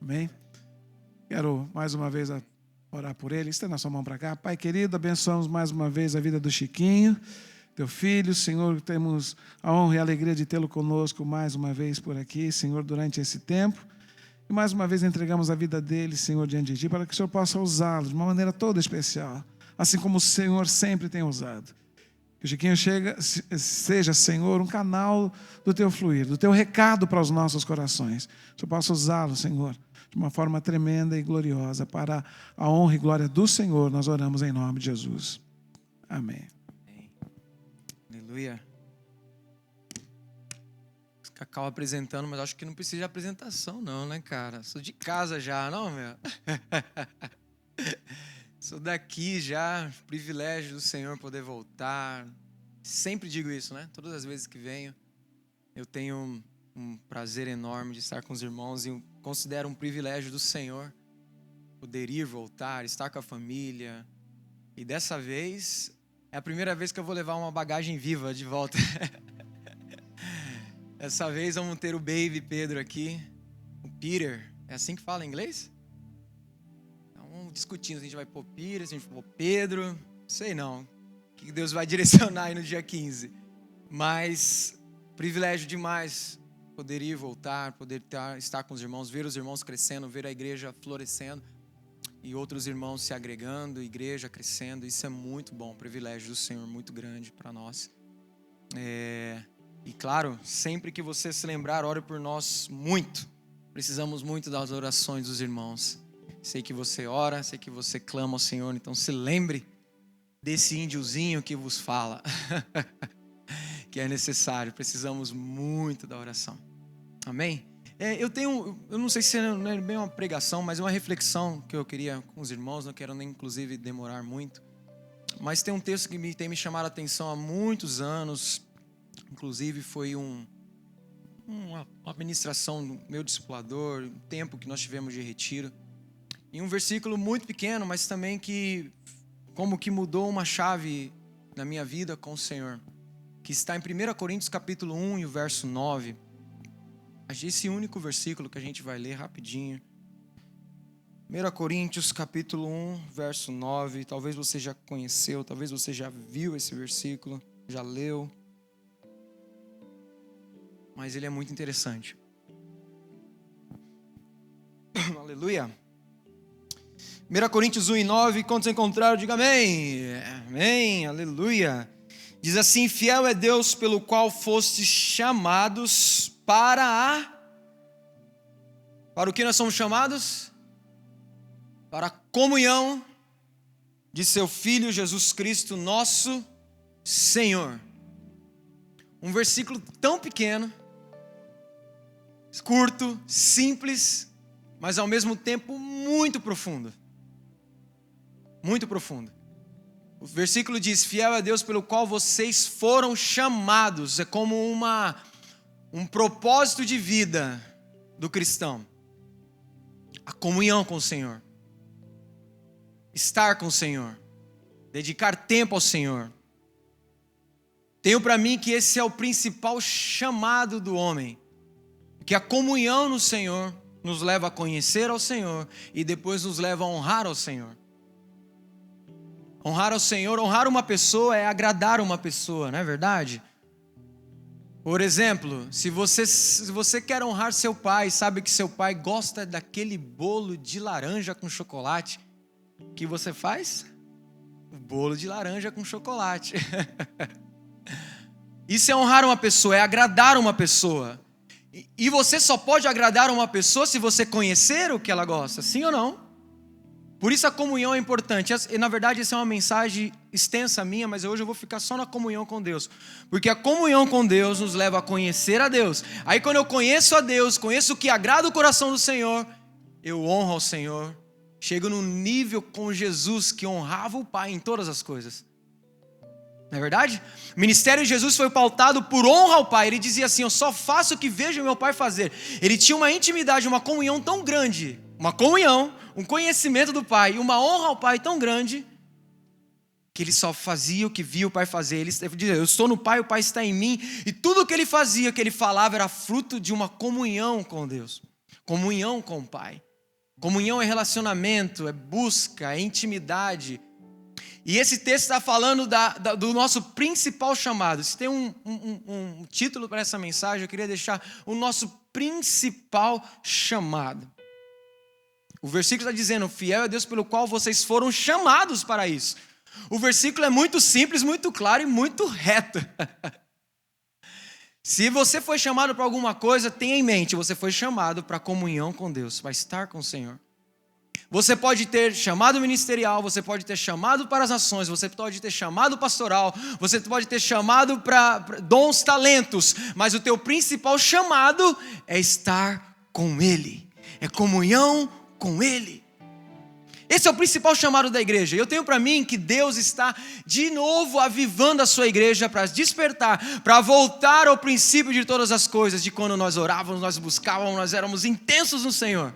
Amém? Quero mais uma vez orar por ele. Estenda a sua mão para cá. Pai querido, abençoamos mais uma vez a vida do Chiquinho, teu filho. Senhor, temos a honra e a alegria de tê-lo conosco mais uma vez por aqui, Senhor, durante esse tempo. E mais uma vez entregamos a vida dele, Senhor, diante de Ti, para que o Senhor possa usá-lo de uma maneira toda especial, assim como o Senhor sempre tem usado. Que o Chiquinho seja, Senhor, um canal do Teu fluir, do Teu recado para os nossos corações. Que o Senhor possa usá-lo, Senhor, de uma forma tremenda e gloriosa, para a honra e glória do Senhor. Nós oramos em nome de Jesus. Amém. Aleluia. Cacau apresentando, mas acho que não precisa de apresentação não, né, cara? Sou de casa já, não, meu? Sou daqui já, privilégio do Senhor poder voltar. Sempre digo isso, né? Todas as vezes que venho, eu tenho um prazer enorme de estar com os irmãos e considero um privilégio do Senhor poder ir, voltar, estar com a família. E dessa vez, é a primeira vez que eu vou levar uma bagagem viva de volta. Dessa vez vamos ter o Baby Pedro aqui, o Peter. É assim que fala em inglês? Então, discutindo, se a gente vai pôr Peter, se a gente vai pôr Pedro, sei não. O que Deus vai direcionar aí no dia 15. Mas, privilégio demais poder ir, voltar, poder estar com os irmãos, ver os irmãos crescendo, ver a igreja florescendo e outros irmãos se agregando, igreja crescendo. Isso é muito bom, privilégio do Senhor muito grande para nós. E claro, sempre que você se lembrar, ore por nós muito. Precisamos muito das orações dos irmãos. Sei que você ora, sei que você clama ao Senhor, então se lembre desse índiozinho que vos fala. Que é necessário, precisamos muito da oração. Amém? Eu não sei se não é bem uma pregação, mas é uma reflexão que eu queria com os irmãos, não quero nem inclusive demorar muito. Mas tem um texto que tem me chamado a atenção há muitos anos. Inclusive foi uma ministração do meu discipulador, um tempo que nós tivemos de retiro. E um versículo muito pequeno, mas também que como que mudou uma chave na minha vida com o Senhor. Que está em 1 Coríntios capítulo 1 e o verso 9. Esse único versículo que a gente vai ler rapidinho. 1 Coríntios capítulo 1, verso 9. Talvez você já conheceu, talvez você já viu esse versículo, já leu. Mas ele é muito interessante. Aleluia. 1 Coríntios 1 e 9, quando você encontrar, diga amém. Amém, aleluia. Diz assim: fiel é Deus pelo qual fostes chamados para o que nós somos chamados? Para a comunhão de seu Filho Jesus Cristo, nosso Senhor. Um versículo tão pequeno, curto, simples, mas ao mesmo tempo muito profundo. Muito profundo. O versículo diz: fiel é Deus pelo qual vocês foram chamados. É como um propósito de vida do cristão. A comunhão com o Senhor. Estar com o Senhor. Dedicar tempo ao Senhor. Tenho para mim que esse é o principal chamado do homem. Que a comunhão no Senhor nos leva a conhecer ao Senhor e depois nos leva a honrar ao Senhor. Honrar ao Senhor, honrar uma pessoa é agradar uma pessoa, não é verdade? Por exemplo, se você quer honrar seu pai, sabe que seu pai gosta daquele bolo de laranja com chocolate, o que você faz? O bolo de laranja com chocolate. Isso é honrar uma pessoa, é agradar uma pessoa. E você só pode agradar uma pessoa se você conhecer o que ela gosta, sim ou não? Por isso a comunhão é importante. E, na verdade, essa é uma mensagem extensa minha, mas hoje eu vou ficar só na comunhão com Deus. Porque a comunhão com Deus nos leva a conhecer a Deus. Aí quando eu conheço a Deus, conheço o que agrada o coração do Senhor, eu honro ao Senhor. Chego num nível com Jesus que honrava o Pai em todas as coisas. Não é verdade? O ministério de Jesus foi pautado por honra ao Pai. Ele dizia assim: eu só faço o que vejo meu Pai fazer. Ele tinha uma intimidade, uma comunhão tão grande. Uma comunhão, um conhecimento do Pai, uma honra ao Pai tão grande, que ele só fazia o que via o Pai fazer. Ele dizia: eu estou no Pai, o Pai está em mim. E tudo o que ele fazia, o que ele falava, era fruto de uma comunhão com Deus. Comunhão com o Pai. Comunhão é relacionamento, é busca, é intimidade. E esse texto está falando do nosso principal chamado. Se tem um título para essa mensagem, eu queria deixar o nosso principal chamado. O versículo está dizendo: fiel é Deus pelo qual vocês foram chamados para isso. O versículo é muito simples, muito claro e muito reto. Se você foi chamado para alguma coisa, tenha em mente, você foi chamado para comunhão com Deus, para estar com o Senhor. Você pode ter chamado ministerial, você pode ter chamado para as nações, você pode ter chamado pastoral, você pode ter chamado para dons, talentos, mas o teu principal chamado é estar com Ele, é comunhão com Ele. Esse é o principal chamado da igreja. Eu tenho para mim que Deus está de novo avivando a sua igreja para despertar, para voltar ao princípio de todas as coisas, de quando nós orávamos, nós buscávamos, nós éramos intensos no Senhor.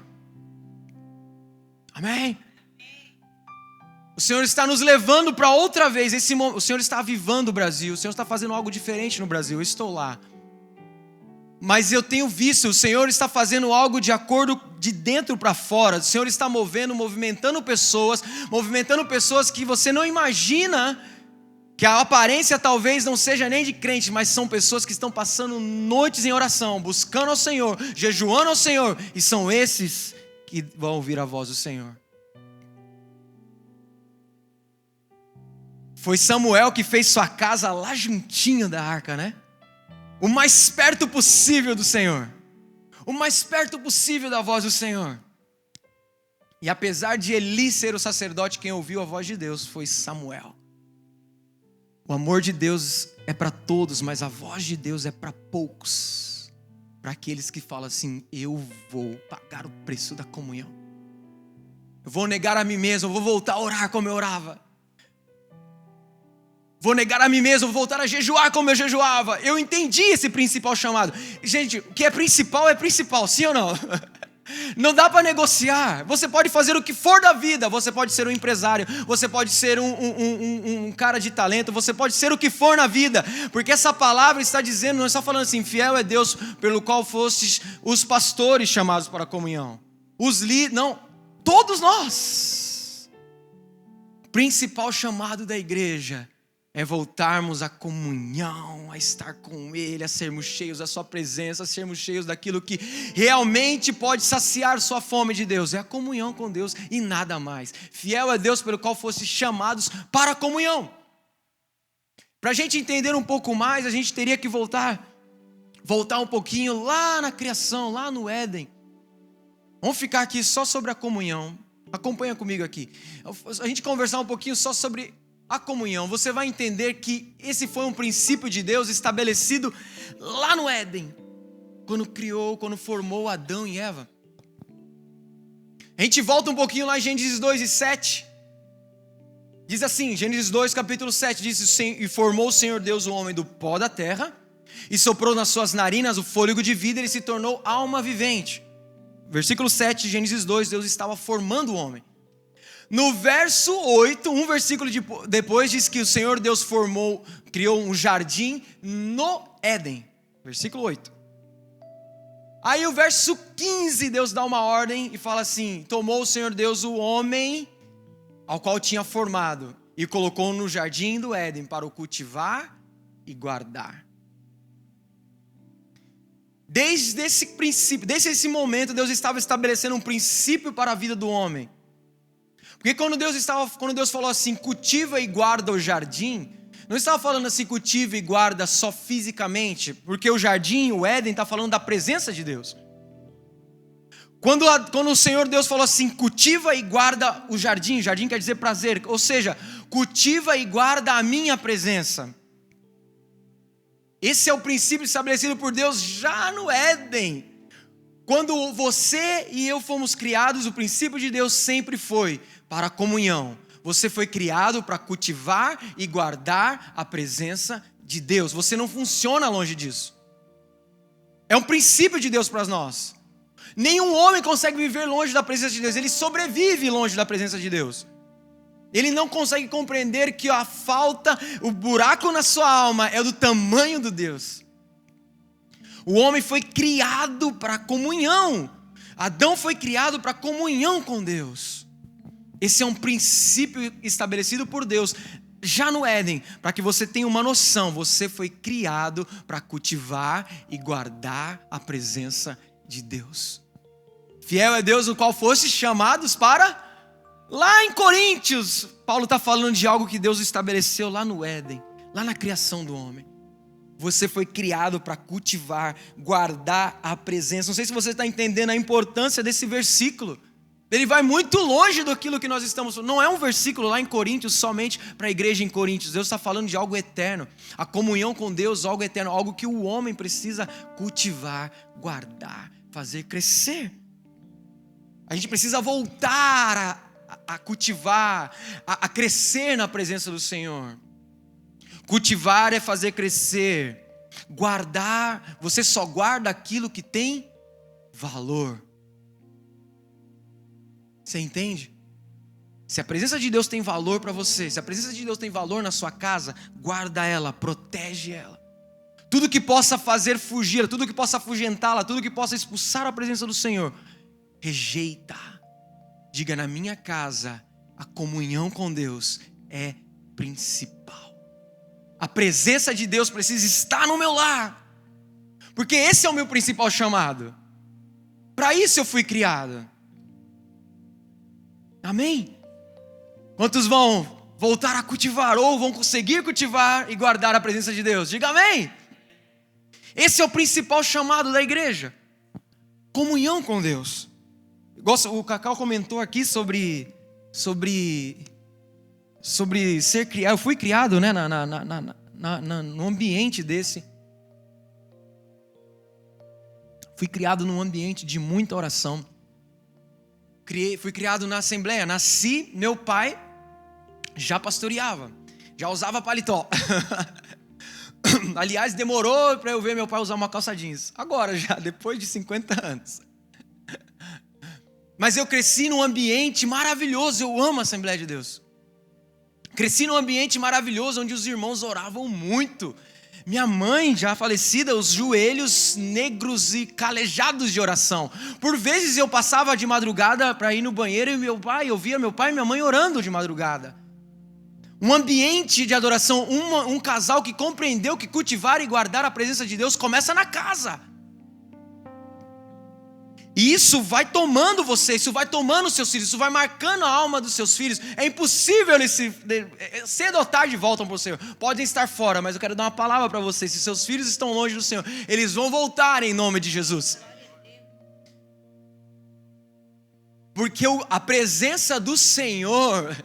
Amém? O Senhor está nos levando para outra vez. O Senhor está avivando o Brasil. O Senhor está fazendo algo diferente no Brasil. Eu estou lá. Mas eu tenho visto, o Senhor está fazendo algo de acordo de dentro para fora. O Senhor está movimentando pessoas que você não imagina, que a aparência talvez não seja nem de crente, mas são pessoas que estão passando noites em oração, buscando ao Senhor, jejuando ao Senhor, e são esses que vão ouvir a voz do Senhor. Foi Samuel que fez sua casa lá juntinho da arca, né? O mais perto possível do Senhor. O mais perto possível da voz do Senhor. E apesar de Eli ser o sacerdote, quem ouviu a voz de Deus foi Samuel. O amor de Deus é para todos, mas a voz de Deus é para poucos. Para aqueles que falam assim: eu vou pagar o preço da comunhão. Eu vou negar a mim mesmo, eu vou voltar a orar como eu orava. Vou negar a mim mesmo, vou voltar a jejuar como eu jejuava. Eu entendi esse principal chamado. Gente, o que é principal, sim ou não? Não dá para negociar. Você pode fazer o que for da vida. Você pode ser um empresário, você pode ser um cara de talento, você pode ser o que for na vida. Porque essa palavra está dizendo, não está falando assim: fiel é Deus pelo qual fostes os pastores chamados para a comunhão. Não, todos nós. O principal chamado da igreja é voltarmos à comunhão, a estar com Ele, a sermos cheios da sua presença, a sermos cheios daquilo que realmente pode saciar sua fome de Deus. É a comunhão com Deus e nada mais. Fiel é Deus pelo qual fossem chamados para a comunhão. Para a gente entender um pouco mais, a gente teria que voltar um pouquinho lá na criação, lá no Éden. Vamos ficar aqui só sobre a comunhão. Acompanha comigo aqui. A gente conversar um pouquinho só sobre a comunhão. Você vai entender que esse foi um princípio de Deus estabelecido lá no Éden, quando formou Adão e Eva. A gente volta um pouquinho lá em Gênesis 2 e 7. Diz assim, Gênesis 2, capítulo 7, diz: e formou o Senhor Deus o homem do pó da terra, e soprou nas suas narinas o fôlego de vida, e ele se tornou alma vivente. Versículo 7, Gênesis 2, Deus estava formando o homem. No verso 8, um versículo depois, diz que o Senhor Deus criou um jardim no Éden. Versículo 8. Aí o verso 15, Deus dá uma ordem e fala assim: tomou o Senhor Deus o homem ao qual tinha formado e colocou no jardim do Éden para o cultivar e guardar. Desde esse princípio, desde esse momento, Deus estava estabelecendo um princípio para a vida do homem. Porque quando Deus falou assim: cultiva e guarda o jardim, não estava falando assim: cultiva e guarda só fisicamente, porque o jardim, o Éden, está falando da presença de Deus. Quando o Senhor Deus falou assim: cultiva e guarda o jardim quer dizer prazer, ou seja, cultiva e guarda a minha presença. Esse é o princípio estabelecido por Deus já no Éden. Quando você e eu fomos criados, o princípio de Deus sempre foi para a comunhão. Você foi criado para cultivar e guardar a presença de Deus. Você não funciona longe disso. É um princípio de Deus para nós. Nenhum homem consegue viver longe da presença de Deus. Ele sobrevive longe da presença de Deus. Ele não consegue compreender que a falta, o buraco na sua alma é do tamanho do Deus. O homem foi criado para a comunhão. Adão foi criado para comunhão com Deus. Esse é um princípio estabelecido por Deus já no Éden, para que você tenha uma noção. Você foi criado para cultivar e guardar a presença de Deus. Fiel é Deus, o qual fosse chamados para... Lá em Coríntios, Paulo está falando de algo que Deus estabeleceu lá no Éden, lá na criação do homem. Você foi criado para cultivar, guardar a presença. Não sei se você está entendendo a importância desse versículo. Ele vai muito longe daquilo que nós estamos falando. Não é um versículo lá em Coríntios somente para a igreja em Coríntios. Deus está falando de algo eterno. A comunhão com Deus, algo eterno. Algo que o homem precisa cultivar, guardar, fazer crescer. A gente precisa voltar a cultivar, a crescer na presença do Senhor. Cultivar é fazer crescer. Guardar, você só guarda aquilo que tem valor. Você entende? Se a presença de Deus tem valor para você, se a presença de Deus tem valor na sua casa, guarda ela, protege ela. Tudo que possa fazer fugir, tudo que possa afugentá-la, tudo que possa expulsar a presença do Senhor, rejeita. Diga: na minha casa, a comunhão com Deus é principal. A presença de Deus precisa estar no meu lar, porque esse é o meu principal chamado. Para isso eu fui criado. Amém? Quantos vão voltar a cultivar ou vão conseguir cultivar e guardar a presença de Deus? Diga amém. Esse é o principal chamado da igreja. Comunhão com Deus. O Cacau comentou aqui sobre ser criado. Eu fui criado, né, no ambiente desse. Fui criado num ambiente de muita oração. Fui criado na Assembleia. Nasci, meu pai já pastoreava, já usava paletó. Aliás, demorou para eu ver meu pai usar uma calça jeans. Agora já, depois de 50 anos. Mas eu cresci num ambiente maravilhoso. Eu amo a Assembleia de Deus. Cresci num ambiente maravilhoso onde os irmãos oravam muito. Minha mãe, já falecida, os joelhos negros e calejados de oração. Por vezes eu passava de madrugada para ir no banheiro e eu via meu pai e minha mãe orando de madrugada. Um ambiente de adoração, um casal que compreendeu que cultivar e guardar a presença de Deus começa na casa. E isso vai tomando você, isso vai tomando seus filhos, isso vai marcando a alma dos seus filhos. É impossível eles cedo ou tarde voltam para o Senhor. Podem estar fora, mas eu quero dar uma palavra para vocês. Se seus filhos estão longe do Senhor, eles vão voltar em nome de Jesus. Porque a presença do Senhor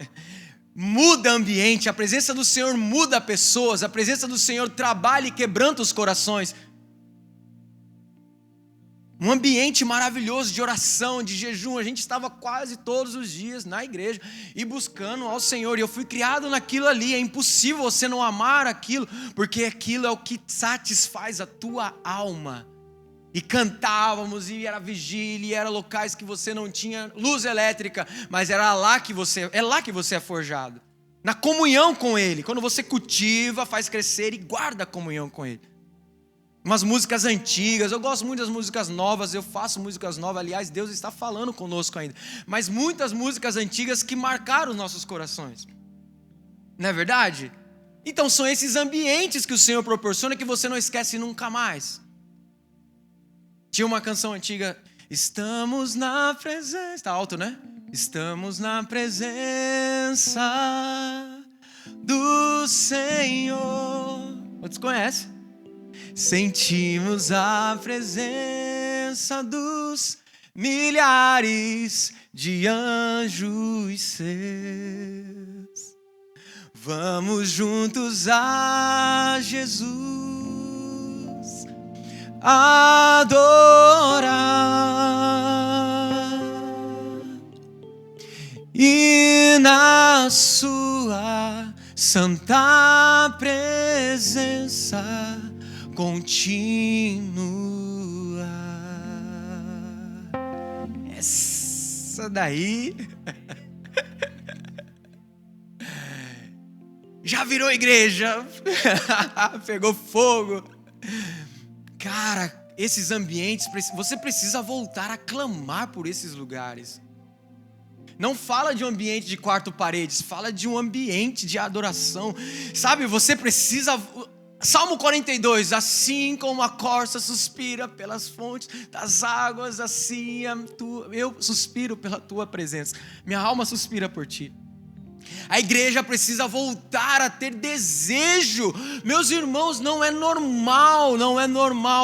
muda ambiente, a presença do Senhor muda pessoas, a presença do Senhor trabalha e quebranta os corações. Um ambiente maravilhoso de oração, de jejum. A gente estava quase todos os dias na igreja e buscando ao Senhor. E eu fui criado naquilo ali. É impossível você não amar aquilo, porque aquilo é o que satisfaz a tua alma. E cantávamos, e era vigília, e era locais que você não tinha luz elétrica, mas é lá que você é forjado. Na comunhão com Ele. Quando você cultiva, faz crescer e guarda a comunhão com Ele. Umas músicas antigas, eu gosto muito das músicas novas, eu faço músicas novas, aliás, Deus está falando conosco ainda. Mas muitas músicas antigas que marcaram os nossos corações. Não é verdade? Então são esses ambientes que o Senhor proporciona que você não esquece nunca mais. Tinha uma canção antiga, estamos na presença, está alto, né? Estamos na presença do Senhor. Outros conhecem? Sentimos a presença dos milhares de anjos seus. Vamos juntos a Jesus adorar e na sua santa presença continua. Essa daí já virou igreja. Pegou fogo. Cara, esses ambientes, você precisa voltar a clamar por esses lugares. Não fala de um ambiente de 4 paredes, fala de um ambiente de adoração. Sabe, você precisa... Salmo 42, assim como a corça suspira pelas fontes das águas, assim eu suspiro pela tua presença. Minha alma suspira por ti. A igreja precisa voltar a ter desejo. Meus irmãos, não é normal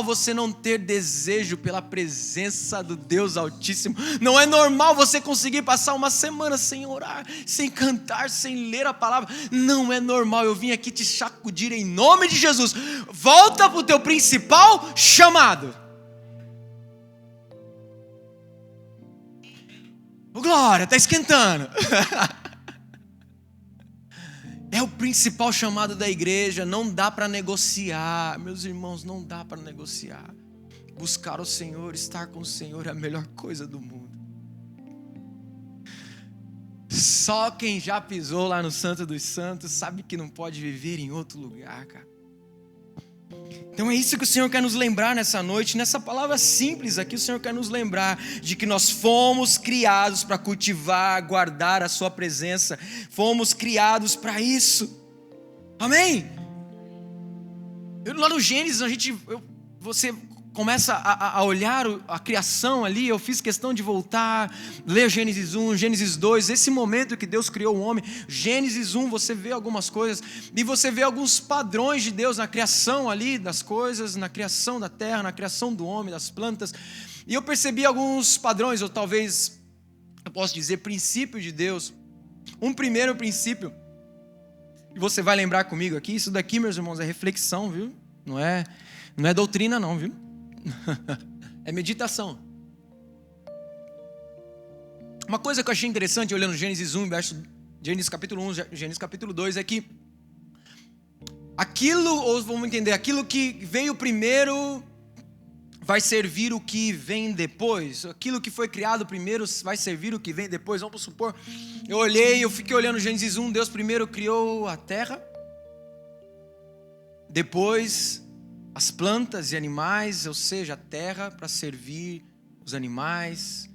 você não ter desejo pela presença do Deus Altíssimo. Não é normal você conseguir passar uma semana sem orar, sem cantar, sem ler a palavra. Não é normal. Eu vim aqui te sacudir em nome de Jesus. Volta para o teu principal chamado. Oh, glória, está esquentando. É o principal chamado da igreja, não dá para negociar, meus irmãos, não dá para negociar. Buscar o Senhor, estar com o Senhor é a melhor coisa do mundo. Só quem já pisou lá no Santo dos Santos sabe que não pode viver em outro lugar, cara. Então é isso que o Senhor quer nos lembrar nessa noite, nessa palavra simples aqui, o Senhor quer nos lembrar de que nós fomos criados para cultivar, guardar a sua presença, fomos criados para isso, amém? Lá no Gênesis, você começa a olhar a criação ali, eu fiz questão de voltar, ler Gênesis 1, Gênesis 2, esse momento que Deus criou o homem. Gênesis 1, você vê algumas coisas, e você vê alguns padrões de Deus na criação ali das coisas, na criação da terra, na criação do homem, das plantas, e eu percebi alguns padrões, ou talvez, eu posso dizer, princípio de Deus. Um primeiro princípio, e você vai lembrar comigo aqui, isso daqui, meus irmãos, é reflexão, viu? Não é doutrina não, viu? É meditação. Uma coisa que eu achei interessante olhando Gênesis 1, Gênesis capítulo 1, Gênesis capítulo 2 é que vamos entender, aquilo que veio primeiro vai servir o que vem depois. Aquilo que foi criado primeiro vai servir o que vem depois. Vamos supor, eu fiquei olhando Gênesis 1, Deus primeiro criou a terra, depois as plantas e animais, ou seja, a terra para servir os animais,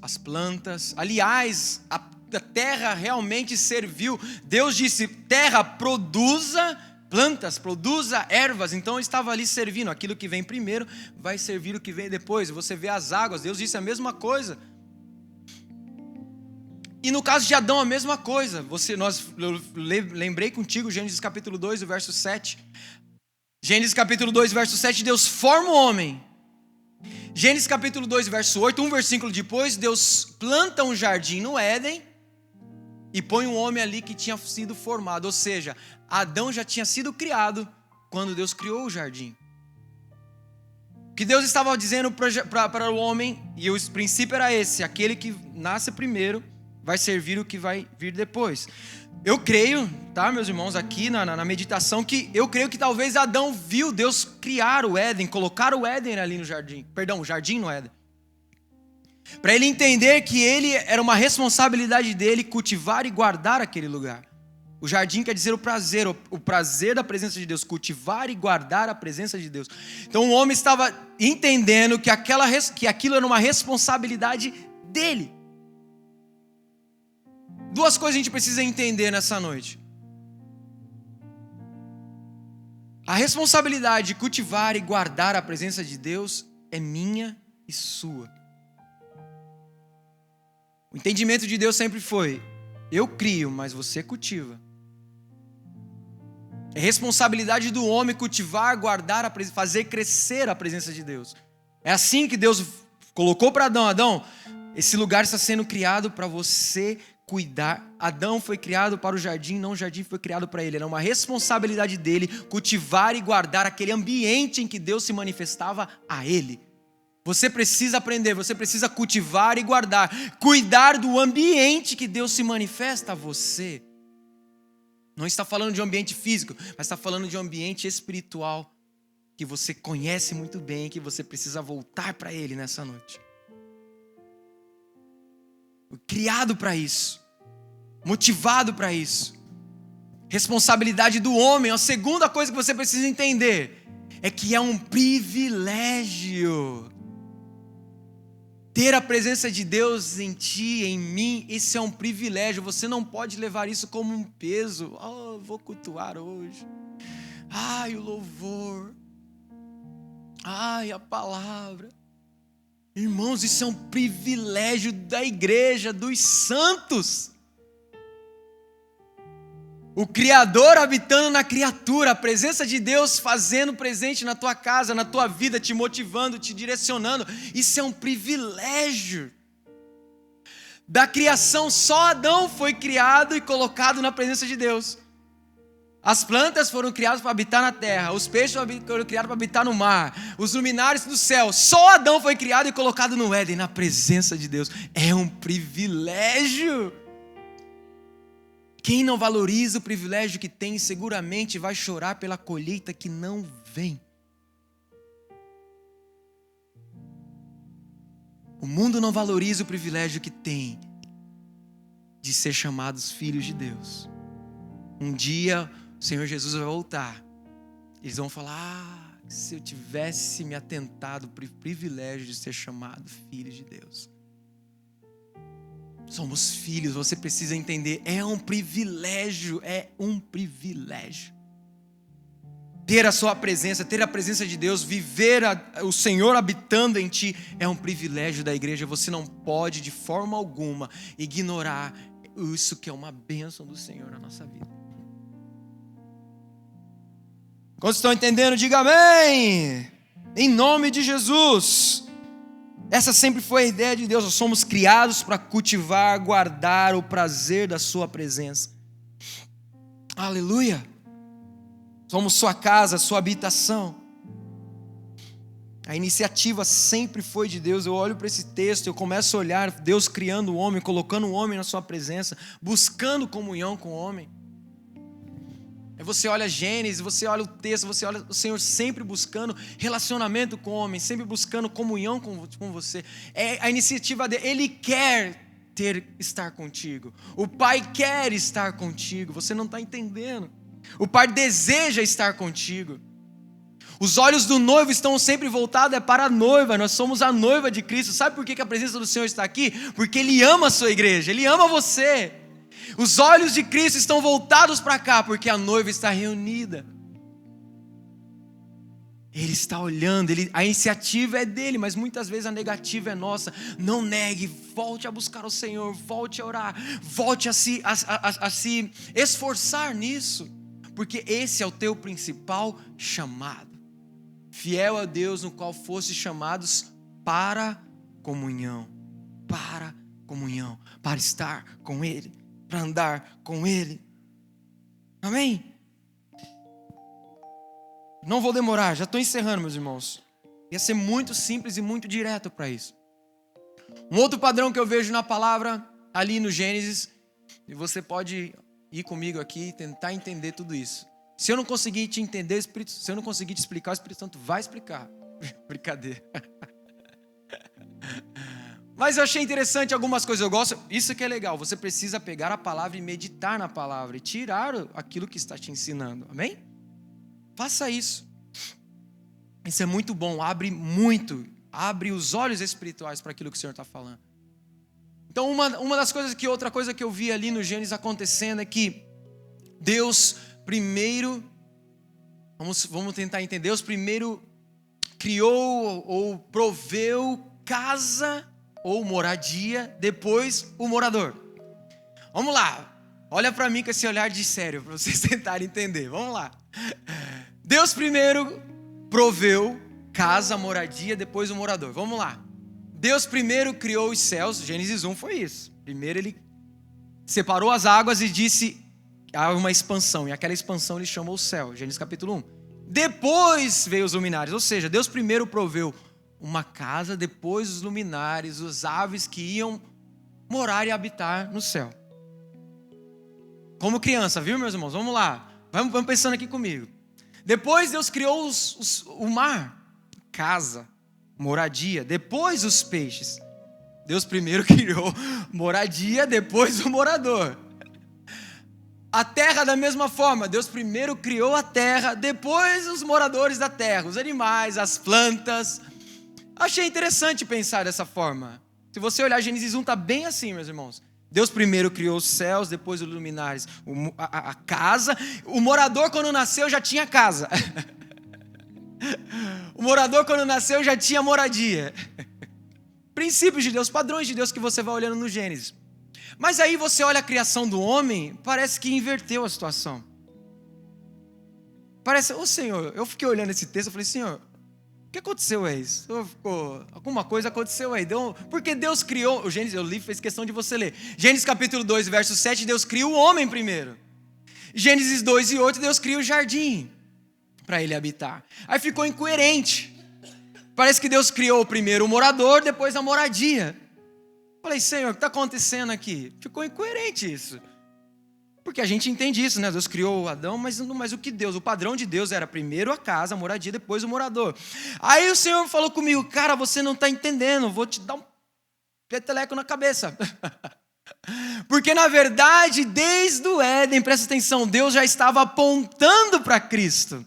as plantas. Aliás, a terra realmente serviu. Deus disse: terra, produza plantas, produza ervas. Então estava ali servindo. Aquilo que vem primeiro vai servir o que vem depois. Você vê as águas, Deus disse a mesma coisa. E no caso de Adão, a mesma coisa. Eu lembrei contigo, Gênesis capítulo 2, o verso 7. Gênesis capítulo 2, verso 7, Deus forma o homem. Gênesis capítulo 2, verso 8, um versículo depois, Deus planta um jardim no Éden e põe um homem ali que tinha sido formado. Ou seja, Adão já tinha sido criado quando Deus criou o jardim. O que Deus estava dizendo para o homem, e o princípio era esse: aquele que nasce primeiro vai servir o que vai vir depois. Eu creio, tá, meus irmãos, aqui na meditação, que eu creio que talvez Adão viu Deus criar o Éden, colocar o Éden ali no jardim, o jardim no Éden, para ele entender que era uma responsabilidade dele cultivar e guardar aquele lugar. O jardim quer dizer o prazer da presença de Deus, cultivar e guardar a presença de Deus. Então o homem estava entendendo que aquilo era uma responsabilidade dele. Duas coisas a gente precisa entender nessa noite. A responsabilidade de cultivar e guardar a presença de Deus é minha e sua. O entendimento de Deus sempre foi: eu crio, mas você cultiva. É responsabilidade do homem cultivar, guardar, fazer crescer a presença de Deus. É assim que Deus colocou para Adão: Adão, esse lugar está sendo criado para você cuidar. Adão foi criado para o jardim, não o jardim foi criado para ele. Era uma responsabilidade dele cultivar e guardar aquele ambiente em que Deus se manifestava a ele. Você precisa aprender, você precisa cultivar e guardar, cuidar do ambiente que Deus se manifesta a você. Não está falando de um ambiente físico, mas está falando de um ambiente espiritual que você conhece muito bem, que você precisa voltar para ele nessa noite. Criado para isso, motivado para isso. Responsabilidade do homem. A segunda coisa que você precisa entender é que é um privilégio. Ter a presença de Deus em ti, em mim, isso é um privilégio. Você não pode levar isso como um peso. Oh, vou cultuar hoje. Ai, o louvor. Ai, a palavra. Irmãos, isso é um privilégio da igreja, dos santos. O Criador habitando na criatura, a presença de Deus fazendo presente na tua casa, na tua vida, te motivando, te direcionando. Isso é um privilégio. Da criação, só Adão foi criado e colocado na presença de Deus. As plantas foram criadas para habitar na terra, os peixes foram criados para habitar no mar, os luminares do céu. Só Adão foi criado e colocado no Éden, na presença de Deus. É um privilégio. Quem não valoriza o privilégio que tem, seguramente vai chorar pela colheita que não vem. O mundo não valoriza o privilégio que tem de ser chamados filhos de Deus. Um dia o Senhor Jesus vai voltar. Eles vão falar: se eu tivesse me atentado para o privilégio de ser chamado filho de Deus. Somos filhos, você precisa entender, é um privilégio, Ter a sua presença, ter a presença de Deus, viver o Senhor habitando em ti, é um privilégio da igreja. Você não pode de forma alguma ignorar isso que é uma bênção do Senhor na nossa vida. Quando estão entendendo, diga amém, em nome de Jesus. Essa sempre foi a ideia de Deus. Nós somos criados para cultivar, guardar o prazer da sua presença. Aleluia. Somos sua casa, sua habitação. A iniciativa sempre foi de Deus. Eu olho para esse texto, eu começo a olhar Deus criando o homem, colocando o homem na sua presença, buscando comunhão com o homem. Aí você olha Gênesis, você olha o texto, você olha o Senhor sempre buscando relacionamento com o homem, sempre buscando comunhão com você. É a iniciativa dele, ele quer estar contigo. O Pai quer estar contigo, você não está entendendo. O Pai deseja estar contigo. Os olhos do noivo estão sempre voltados para a noiva, nós somos a noiva de Cristo. Sabe por que a presença do Senhor está aqui? Porque Ele ama a sua igreja, Ele ama você. Os olhos de Cristo estão voltados para cá, porque a noiva está reunida. Ele está olhando, a iniciativa é dele, mas muitas vezes a negativa é nossa. Não negue, volte a buscar o Senhor, volte a orar, volte a se esforçar nisso, porque esse é o teu principal chamado. Fiel a Deus, no qual foste chamados para comunhão, para estar com Ele, para andar com Ele. Amém? Não vou demorar, já estou encerrando, meus irmãos. Ia ser muito simples e muito direto para isso. Um outro padrão que eu vejo na palavra, ali no Gênesis, e você pode ir comigo aqui e tentar entender tudo isso. Se eu não conseguir te entender, se eu não conseguir te explicar, o Espírito Santo vai explicar. Brincadeira. Mas eu achei interessante algumas coisas, eu gosto, isso que é legal, você precisa pegar a palavra e meditar na palavra, e tirar aquilo que está te ensinando, amém? Faça isso. Isso é muito bom, abre os olhos espirituais para aquilo que o Senhor está falando. Então uma das coisas outra coisa que eu vi ali no Gênesis acontecendo é que Deus primeiro, vamos tentar entender, Deus primeiro criou ou proveu casa ou moradia, depois o morador. Vamos lá, olha para mim com esse olhar de sério, para vocês tentarem entender, vamos lá. Deus primeiro proveu casa, moradia, depois o morador, vamos lá. Deus primeiro criou os céus, Gênesis 1 foi isso. Primeiro ele separou as águas e disse, há uma expansão, e aquela expansão ele chamou o céu, Gênesis capítulo 1. Depois veio os luminares, ou seja, Deus primeiro proveu uma casa, depois os luminares, as aves que iam morar e habitar no céu. Como criança, viu, meus irmãos? Vamos lá, vamos pensando aqui comigo. Depois Deus criou o mar, casa, moradia, depois os peixes. Deus primeiro criou moradia, depois o morador. A terra da mesma forma. Deus primeiro criou a terra, depois os moradores da terra, os animais, as plantas. Achei interessante pensar dessa forma. Se você olhar Gênesis 1, está bem assim, meus irmãos. Deus primeiro criou os céus, depois os luminares, a casa. O morador, quando nasceu, já tinha casa. O morador, quando nasceu, já tinha moradia. Princípios de Deus, padrões de Deus que você vai olhando no Gênesis. Mas aí você olha a criação do homem, parece que inverteu a situação. Parece, Senhor, eu fiquei olhando esse texto, eu falei, Senhor, o que aconteceu aí? Alguma coisa aconteceu aí. Porque Deus criou, o Gênesis, eu li, fez questão de você ler. Gênesis capítulo 2, verso 7, Deus cria o homem primeiro. Gênesis 2 e 8, Deus cria o jardim para ele habitar. Aí ficou incoerente. Parece que Deus criou primeiro o morador, depois a moradia. Falei, Senhor, o que está acontecendo aqui? Ficou incoerente isso. Porque a gente entende isso, né? Deus criou Adão, mas o que Deus, o padrão de Deus era primeiro a casa, a moradia, depois o morador. Aí o Senhor falou comigo, cara, você não está entendendo, vou te dar um peteleco na cabeça. Porque na verdade, desde o Éden, presta atenção, Deus já estava apontando para Cristo.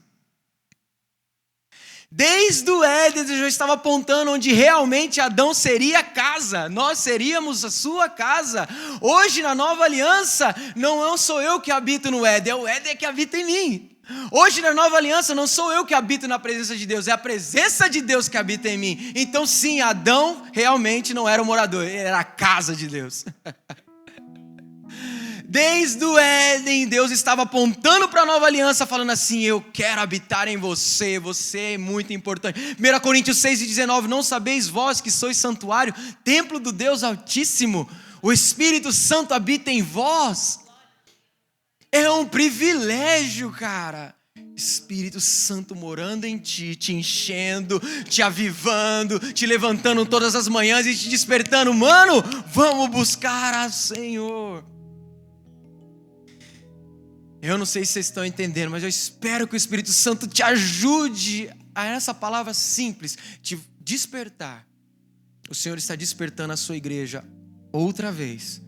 Desde o Éden, Deus já estava apontando onde realmente Adão seria a casa. Nós seríamos a sua casa. Hoje, na nova aliança, não sou eu que habito no Éden, é o Éden que habita em mim. Hoje, na nova aliança, não sou eu que habito na presença de Deus, é a presença de Deus que habita em mim. Então, sim, Adão realmente não era o morador, ele era a casa de Deus. Desde o Éden, Deus estava apontando para a nova aliança, falando assim, eu quero habitar em você, você é muito importante. 1 Coríntios 6:19, não sabeis vós que sois santuário, templo do Deus Altíssimo, o Espírito Santo habita em vós. É um privilégio, cara. Espírito Santo morando em ti, te enchendo, te avivando, te levantando todas as manhãs e te despertando. Mano, vamos buscar ao Senhor. Eu não sei se vocês estão entendendo, mas eu espero que o Espírito Santo te ajude a essa palavra simples, te despertar. O Senhor está despertando a sua igreja outra vez,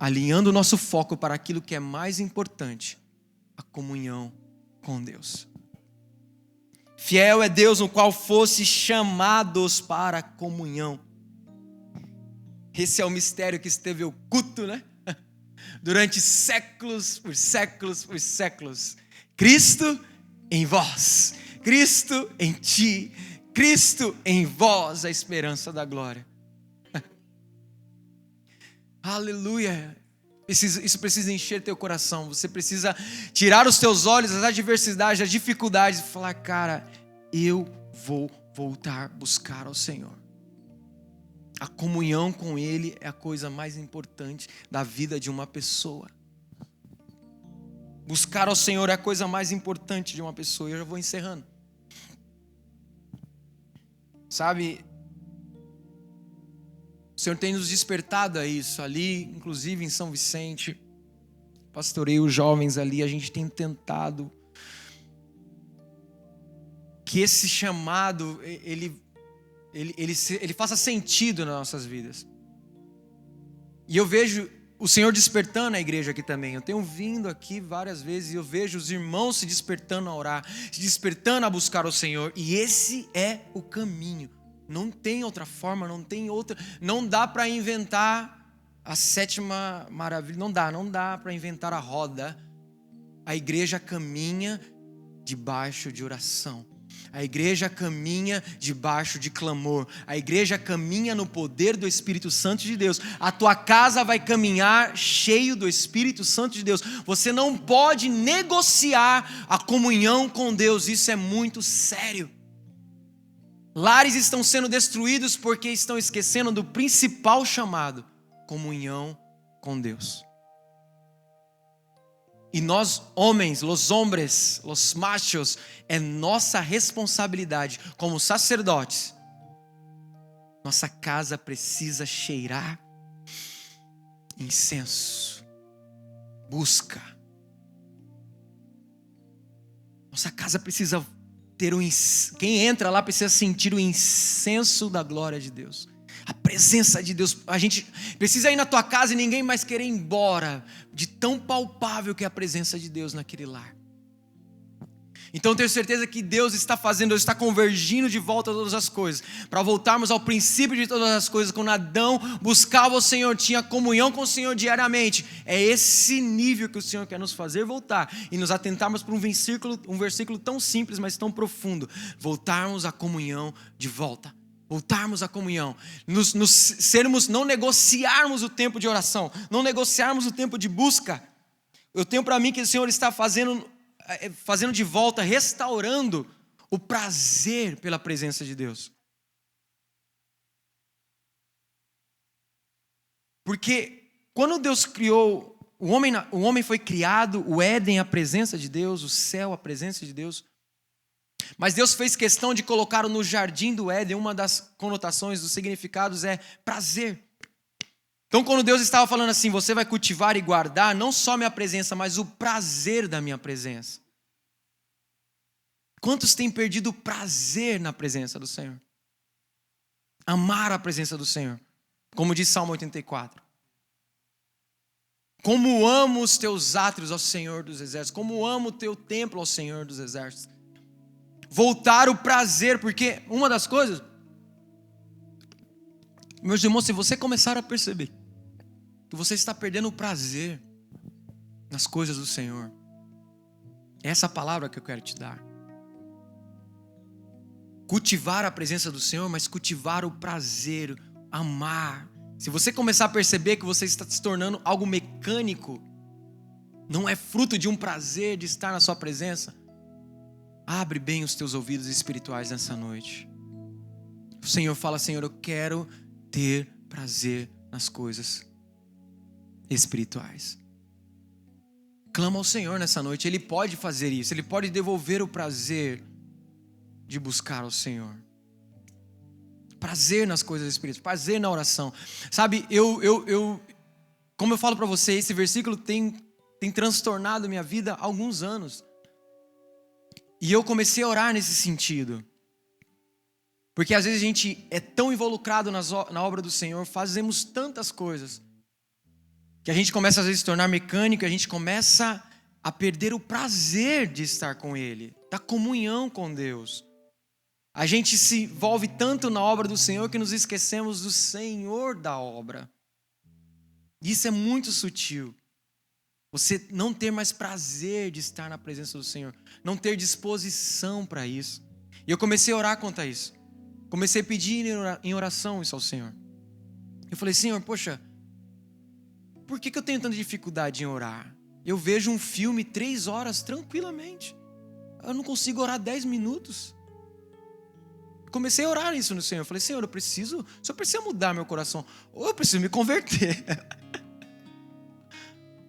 alinhando o nosso foco para aquilo que é mais importante, a comunhão com Deus. Fiel é Deus no qual fosse chamados para a comunhão. Esse é o mistério que esteve oculto, né? Durante séculos, por séculos, por séculos. Cristo em vós, Cristo em ti, Cristo em vós, a esperança da glória. Aleluia. Isso precisa encher teu coração. Você precisa tirar os teus olhos das adversidades, das dificuldades e falar, cara, eu vou voltar a buscar ao Senhor. A comunhão com Ele é a coisa mais importante da vida de uma pessoa. Buscar ao Senhor é a coisa mais importante de uma pessoa. Eu já vou encerrando. Sabe, o Senhor tem nos despertado a isso. Ali, inclusive em São Vicente, pastorei os jovens ali, a gente tem tentado que esse chamado, ele faça sentido nas nossas vidas. E eu vejo o Senhor despertando a igreja aqui também. Eu tenho vindo aqui várias vezes e eu vejo os irmãos se despertando a orar, se despertando a buscar o Senhor. E esse é o caminho. Não tem outra forma, não tem outra. Não dá para inventar a sétima maravilha. Não dá para inventar a roda. A igreja caminha debaixo de oração. A igreja caminha debaixo de clamor. A igreja caminha no poder do Espírito Santo de Deus. A tua casa vai caminhar cheio do Espírito Santo de Deus. Você não pode negociar a comunhão com Deus. Isso é muito sério. Lares estão sendo destruídos porque estão esquecendo do principal chamado: comunhão com Deus. E nós, homens, los hombres, los machos, é nossa responsabilidade como sacerdotes. Nossa casa precisa cheirar incenso, busca. Nossa casa precisa ter quem entra lá precisa sentir o incenso da glória de Deus. A presença de Deus. A gente precisa ir na tua casa e ninguém mais querer ir embora, de tão palpável que é a presença de Deus naquele lar. Então eu tenho certeza que Deus está convergindo de volta todas as coisas, para voltarmos ao princípio de todas as coisas. Quando Adão buscava o Senhor, tinha comunhão com o Senhor diariamente. É esse nível que o Senhor quer nos fazer voltar, e nos atentarmos para um versículo tão simples, mas tão profundo. Voltarmos à comunhão de volta. Voltarmos à comunhão, não negociarmos o tempo de oração, não negociarmos o tempo de busca. Eu tenho para mim que o Senhor está fazendo de volta, restaurando o prazer pela presença de Deus. Porque quando Deus criou, o homem foi criado, o Éden, a presença de Deus, o céu, a presença de Deus. Mas Deus fez questão de colocar no jardim do Éden, uma das conotações, dos significados é prazer. Então quando Deus estava falando assim, você vai cultivar e guardar não só minha presença, mas o prazer da minha presença. Quantos têm perdido o prazer na presença do Senhor? Amar a presença do Senhor, como diz Salmo 84. Como amo os teus átrios, ao Senhor dos exércitos, como amo o teu templo, ao Senhor dos exércitos. Voltar o prazer, porque uma das coisas, meus irmãos, se você começar a perceber que você está perdendo o prazer nas coisas do Senhor, é essa palavra que eu quero te dar. Cultivar a presença do Senhor, mas cultivar o prazer, amar. Se você começar a perceber que você está se tornando algo mecânico, não é fruto de um prazer de estar na sua presença, abre bem os teus ouvidos espirituais nessa noite. O Senhor fala, Senhor, eu quero ter prazer nas coisas espirituais. Clama ao Senhor nessa noite, Ele pode fazer isso, Ele pode devolver o prazer de buscar ao Senhor. Prazer nas coisas espirituais, prazer na oração. Sabe, como eu falo para você, esse versículo tem transtornado minha vida há alguns anos. E eu comecei a orar nesse sentido. Porque às vezes a gente é tão involucrado na obra do Senhor, fazemos tantas coisas, que a gente começa às vezes a se tornar mecânico, a gente começa a perder o prazer de estar com Ele, da comunhão com Deus. A gente se envolve tanto na obra do Senhor que nos esquecemos do Senhor da obra. Isso é muito sutil. Você não ter mais prazer de estar na presença do Senhor, não ter disposição para isso. E eu comecei a orar quanto a isso. Comecei a pedir em oração isso ao Senhor. Eu falei, Senhor, poxa, por que eu tenho tanta dificuldade em orar? Eu vejo um filme 3 horas tranquilamente. Eu não consigo orar 10 minutos. Comecei a orar isso no Senhor. Eu falei, Senhor, o Senhor precisa mudar meu coração. Ou eu preciso me converter.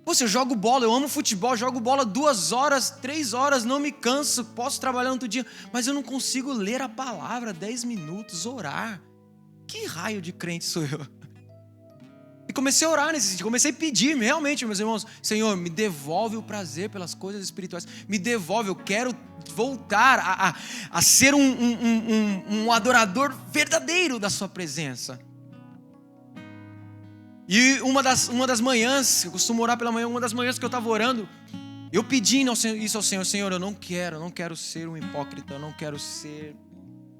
Poxa, eu jogo bola, eu amo futebol, jogo bola 2 horas, 3 horas, não me canso, posso trabalhar no outro dia, mas eu não consigo ler a palavra 10 minutos, orar. Que raio de crente sou eu? E comecei a orar nesse sentido, comecei a pedir realmente, meus irmãos, Senhor, me devolve o prazer pelas coisas espirituais, me devolve, eu quero voltar a ser um adorador verdadeiro da sua presença. E uma das manhãs, eu costumo orar pela manhã, uma das manhãs que eu estava orando, eu pedi isso ao Senhor, Senhor, eu não quero ser um hipócrita, eu não quero ser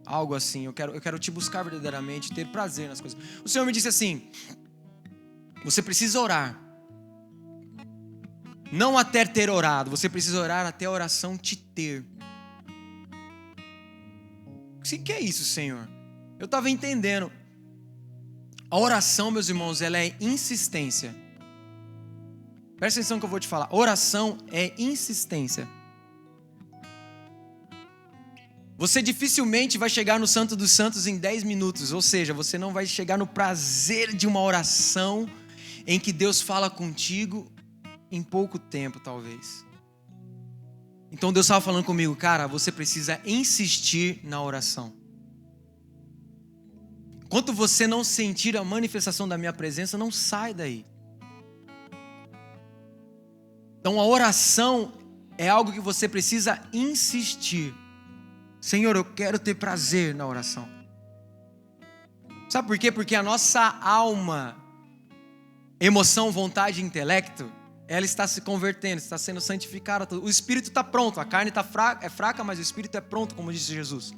algo assim, eu quero te buscar verdadeiramente, ter prazer nas coisas. O Senhor me disse assim, você precisa orar, não até ter orado, você precisa orar até a oração te ter. O que é isso, Senhor? Eu estava entendendo. A oração, meus irmãos, ela é insistência. Presta atenção que eu vou te falar. Oração é insistência. Você dificilmente vai chegar no Santo dos Santos em 10 minutos. Ou seja, você não vai chegar no prazer de uma oração em que Deus fala contigo em pouco tempo, talvez. Então Deus estava falando comigo, cara, você precisa insistir na oração. Enquanto você não sentir a manifestação da minha presença, não sai daí. Então a oração é algo que você precisa insistir. Senhor, eu quero ter prazer na oração. Sabe por quê? Porque a nossa alma, emoção, vontade e intelecto, ela está se convertendo, está sendo santificada. O espírito está pronto, a carne é fraca, mas o espírito é pronto, como disse Jesus.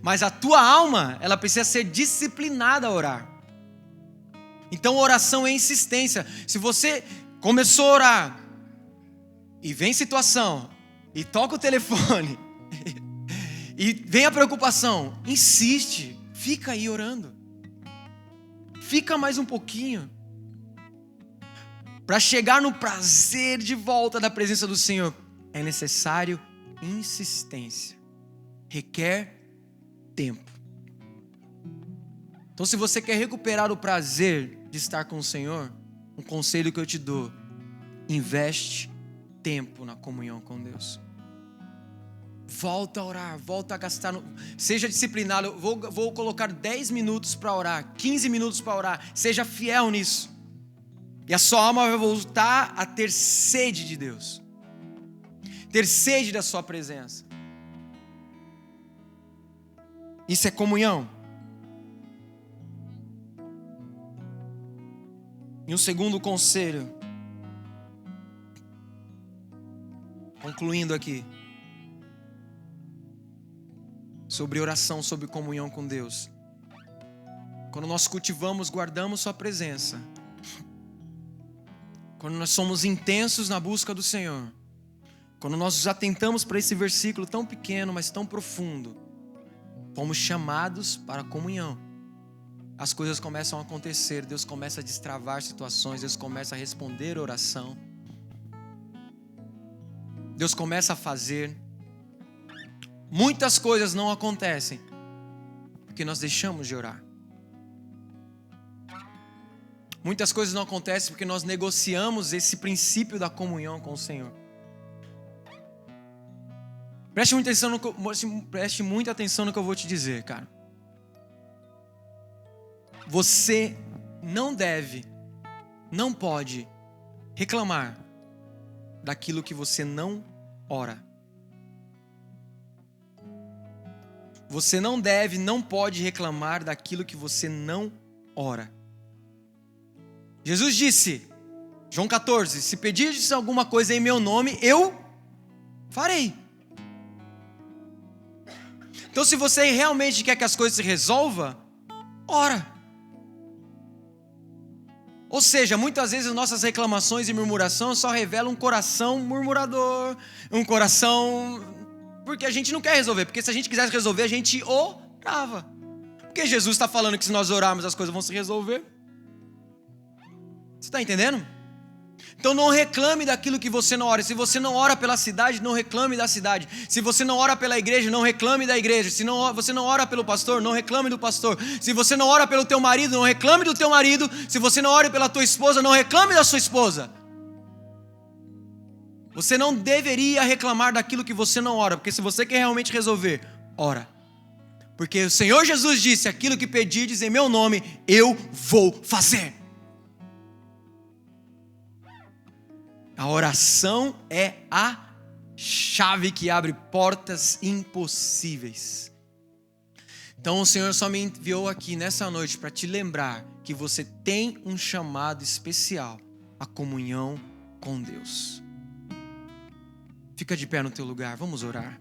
Mas a tua alma, ela precisa ser disciplinada a orar. Então oração é insistência. Se você começou a orar, e vem situação, e toca o telefone, e vem a preocupação, insiste, fica aí orando. Fica mais um pouquinho. Para chegar no prazer de volta da presença do Senhor, é necessário insistência. Requer tempo. Então, se você quer recuperar o prazer de estar com o Senhor, um conselho que eu te dou: investe tempo na comunhão com Deus. Volta a orar, volta a gastar. Seja disciplinado. Eu vou colocar 10 minutos para orar, 15 minutos para orar. Seja fiel nisso. E a sua alma vai voltar a ter sede de Deus. Ter sede da sua presença. Isso é comunhão. E um segundo conselho, concluindo aqui, sobre oração, sobre comunhão com Deus. Quando nós cultivamos, guardamos sua presença. Quando nós somos intensos na busca do Senhor. Quando nós atentamos para esse versículo tão pequeno, mas tão profundo. Fomos chamados para a comunhão. As coisas começam a acontecer. Deus começa a destravar situações. Deus começa a responder oração. Deus começa a fazer. Muitas coisas não acontecem porque nós deixamos de orar. Muitas coisas não acontecem porque nós negociamos esse princípio da comunhão com o Senhor. Preste muita atenção no que eu vou te dizer, cara. Você não deve, não pode reclamar daquilo que você não ora. Você não deve, não pode reclamar daquilo que você não ora. Jesus disse, João 14, se pedirdes alguma coisa em meu nome, eu farei. Então, se você realmente quer que as coisas se resolvam, ora. Ou seja, muitas vezes nossas reclamações e murmurações só revelam um coração murmurador, um coração... Porque a gente não quer resolver, porque se a gente quisesse resolver, a gente orava. Porque Jesus está falando que se nós orarmos as coisas vão se resolver. Você está entendendo? Então não reclame daquilo que você não ora. Se você não ora pela cidade, não reclame da cidade. Se você não ora pela igreja, não reclame da igreja. Se você não ora pelo pastor, não reclame do pastor. Se você não ora pelo teu marido, não reclame do teu marido. Se você não ora pela tua esposa, não reclame da sua esposa. Você não deveria reclamar daquilo que você não ora, porque se você quer realmente resolver, ora. Porque o Senhor Jesus disse, aquilo que pedirdes em meu nome, eu vou fazer. A oração é a chave que abre portas impossíveis. Então o Senhor só me enviou aqui nessa noite para te lembrar que você tem um chamado especial, a comunhão com Deus. Fica de pé no teu lugar, vamos orar.